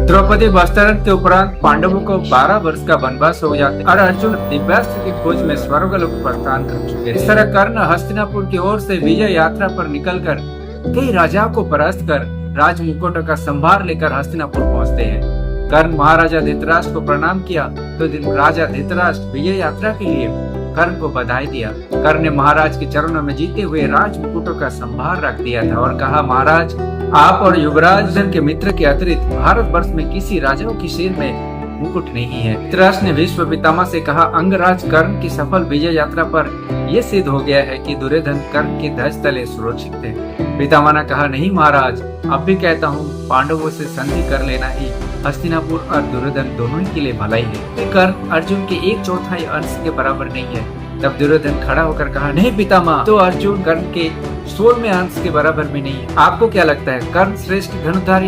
द्रौपदी वस्त्राहरण के उपरांत पांडवों को 12 वर्ष का वनवास हो जाते और अर्जुन दिव्यास्त्र की खोज में स्वर्गलोक प्रस्थान कर चुके। इस तरह कर्ण हस्तिनापुर की ओर से विजय यात्रा पर निकलकर कई राजाओं को परास्त कर राज मुकुटों का संभार लेकर हस्तिनापुर पहुंचते हैं। कर्ण महाराजा धृतराष्ट्र को प्रणाम किया तो राजा धृतराष्ट्र विजय यात्रा के लिए कर्ण को बधाई दिया। कर्ण ने महाराज के चरणों में जीते हुए राज मुकुटों का संभार रख दिया था और कहा, महाराज आप और युवराज जन के मित्र के अतिरिक्त भारतवर्ष में किसी राजाओं की सिर में मुकुट नहीं है। धृतराष्ट्र ने भीष्म पितामह से कहा, अंगराज कर्ण की सफल विजय यात्रा पर यह सिद्ध हो गया है कि दुर्योधन कर्ण के ध्वज तले सुरक्षित थे। पितामह ने कहा, नहीं महाराज, अब भी कहता हूँ पांडवों से संधि कर लेना ही हस्तिनापुर और दुर्योधन दोनों ही के लिए भलाई है। कर्ण अर्जुन के 1/4 अंश के बराबर नहीं है। तब दुर्योधन खड़ा होकर कहा, नहीं पितामह, तो अर्जुन कर्ण के 16वें अंश के बराबर भी नहीं है। आपको क्या लगता है, कर्ण श्रेष्ठ धनुधारी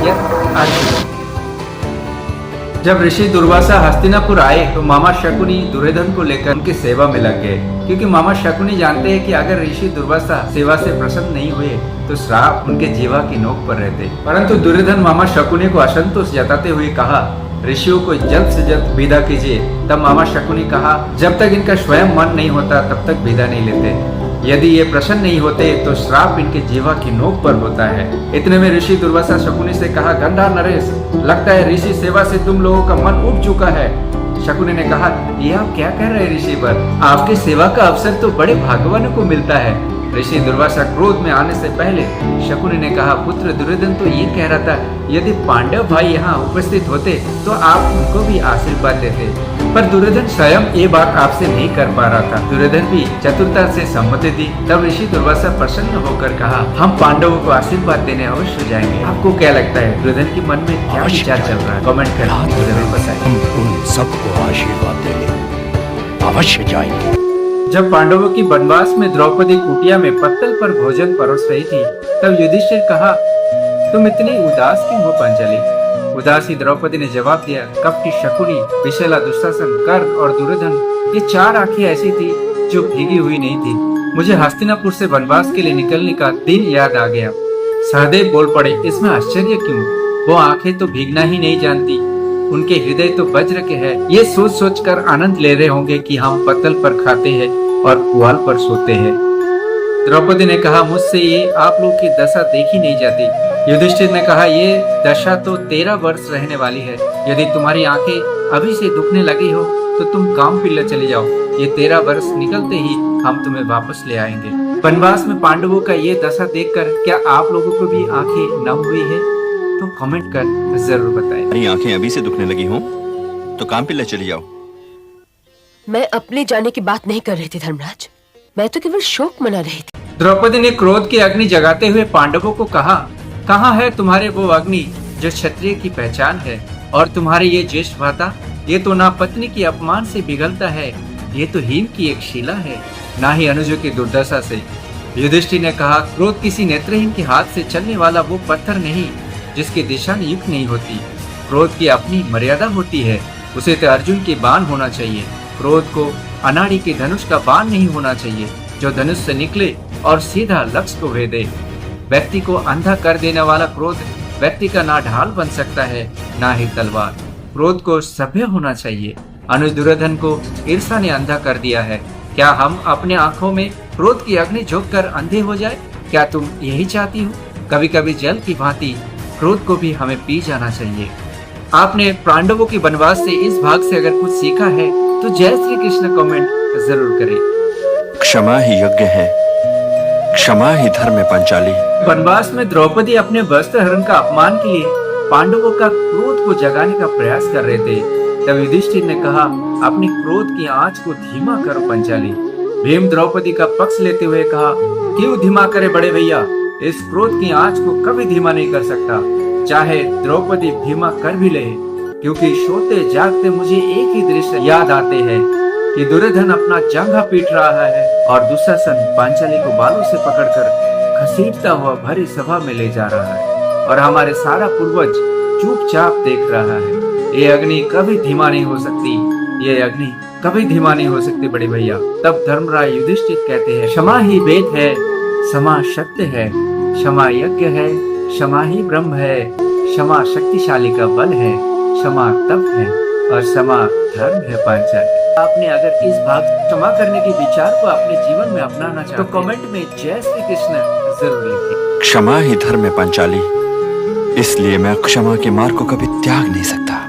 या अर्जुन? जब ऋषि दुर्वासा हस्तिनापुर आए तो मामा शकुनी दुर्योधन को लेकर उनकी सेवा में लग गए, क्योंकि मामा शकुनी जानते हैं कि अगर ऋषि दुर्वासा सेवा से प्रसन्न नहीं हुए तो श्राप उनके जीवा की नोक पर रहते। परंतु दुर्योधन मामा शकुनी को असंतोष जताते हुए कहा, ऋषियों को जल्द से जल्द विदा कीजिए। तब मामा शकुनी कहा, जब तक इनका स्वयं मन नहीं होता तब तक विदा नहीं लेते। यदि ये प्रसन्न नहीं होते तो श्राप इनके जीवा की नोक पर होता है। इतने में ऋषि दुर्वासा शकुनी से कहा, गंधा नरेश, लगता है ऋषि सेवा से तुम लोगों का मन उब चुका है। शकुनी ने कहा, ये आप क्या कह रहे हैं ऋषिवर, आपकी सेवा का अवसर तो बड़े भाग्यवानों को मिलता है। ऋषि दुर्वासा क्रोध में आने से पहले शकुनी ने कहा, पुत्र दुर्योधन तो ये कह रहा था, यदि पांडव भाई यहाँ उपस्थित होते तो आप उनको भी आशीर्वाद देते, पर दुर्योधन स्वयं ये बात आपसे नहीं कर पा रहा था। दुर्योधन भी चतुरता से सम्मति दी। तब ऋषि दुर्वासा प्रसन्न होकर कहा, हम पांडवों को आशीर्वाद देने अवश्य जाएंगे। आपको क्या लगता है, दुर्योधन के मन में क्या विचार चल रहा है? कमेंट कर बताइए। हम उन सबको आशीर्वाद देने अवश्य जाएंगे। जब पांडवों की वनवास में द्रौपदी कुटिया में पत्तल पर भोजन परोस रही थी, तब युधिष्ठिर कहा, तुम इतनी उदास क्यों हो पांचाली? उदासी द्रौपदी ने जवाब दिया, कपटी शकुनी, विषैला दुशासन, कर्ण और दुर्योधन, ये 4 आंखें ऐसी थी जो भीगी हुई नहीं थी। मुझे हस्तिनापुर से वनवास के लिए निकलने का दिन याद आ गया। सहदेव बोल पड़े, इसमें आश्चर्य क्यों? वो आंखें तो भीगना ही नहीं जानती, उनके हृदय तो वज्र के हैं। ये सोच सोच कर आनंद ले रहे होंगे कि हम पत्तल पर खाते हैं और पुआल पर सोते हैं। द्रौपदी ने कहा, मुझसे ये आप लोग की दशा देखी नहीं जाती। युधिष्ठिर ने कहा, ये दशा तो 13 वर्ष रहने वाली है। यदि तुम्हारी आंखें अभी से दुखने लगी हो तो तुम कामपिल्ला चले जाओ। ये 13 वर्ष निकलते ही हम तुम्हें वापस ले आएंगे। वनवास में पांडवों का ये दशा देखकर क्या आप लोगों को भी आंखें नम हुई है? तो कमेंट कर जरूर बताएं। मेरी आंखें अभी से दुखने लगी हों तो कामपिल्ला चली जाओ। मैं अपने जाने की बात नहीं कर रही थी धर्मराज, मैं तो केवल शोक मना रही थी। द्रौपदी ने क्रोध की अग्नि जगाते हुए पांडवों को कहा, कहाँ है तुम्हारे वो अग्नि जो क्षत्रिय की पहचान है, और तुम्हारे ये ज्येष्ठ भ्राता, ये तो ना पत्नी की अपमान से पिघलता है, ये तो हीन की एक शिला है, ना ही अनुजों की दुर्दशा से। युधिष्ठिर ने कहा, क्रोध किसी नेत्रहीन के हाथ से चलने वाला वो पत्थर नहीं जिसकी दिशा नियुक्त नहीं होती। क्रोध की अपनी मर्यादा होती है, उसे तो अर्जुन के बाण होना चाहिए। क्रोध को अनाड़ी के धनुष का बाण नहीं होना चाहिए, जो धनुष से निकले और सीधा लक्ष्य को भेदे। व्यक्ति को अंधा कर देने वाला क्रोध व्यक्ति का ना ढाल बन सकता है, ना ही तलवार। क्रोध को सभ्य होना चाहिए। अनुज दुर्योधन को ईर्ष्या ने अंधा कर दिया है। क्या हम अपने आंखों में क्रोध की अग्नि झोंक कर अंधे हो जाए? क्या तुम यही चाहती हो? कभी कभी जल की भांति क्रोध को भी हमें पी जाना चाहिए। आपने पांडवों की वनवास से इस भाग से अगर कुछ सीखा है तो जय श्री कृष्ण कमेंट जरूर करें। क्षमा ही यज्ञ है, क्षमा ही धर्म है पांचाली। वनवास में द्रौपदी अपने वस्त्र हरण का अपमान के लिए पांडवों का क्रोध को जगाने का प्रयास कर रहे थे। तब युधिष्ठिर ने कहा, अपनी क्रोध की आंच को धीमा करो पंचाली। भीम द्रौपदी का पक्ष लेते हुए कहा, क्यों धीमा करे बड़े भैया, इस क्रोध की आंच को कभी धीमा नहीं कर सकता, चाहे द्रौपदी धीमा कर भी ले, क्योंकि सोते जागते मुझे एक ही दृश्य याद आते हैं कि दुर्योधन अपना जंघा पीट रहा है और दुशासन पांचाली को बालों से पकड़कर घसीटता हुआ भरी सभा में ले जा रहा है, और हमारे सारा पूर्वज चुपचाप देख रहा है। ये अग्नि कभी धीमा नहीं हो सकती, ये अग्नि कभी धीमा नहीं हो सकती बड़े भैया। तब धर्मराज युधिष्ठिर कहते हैं, क्षमा ही वेद है, क्षमा सत्य है, क्षमा यज्ञ है, क्षमा ही ब्रह्म है, क्षमा शक्तिशाली का बल है, क्षमा तप है और क्षमा धर्म है पांचाली। आपने अगर इस भाग क्षमा करने के विचार को अपने जीवन में अपनाना चाहते तो कमेंट में जय श्री कृष्ण जरूर लिखें। क्षमा ही धर्म है पांचाली, इसलिए मैं क्षमा के मार्ग को कभी त्याग नहीं सकता।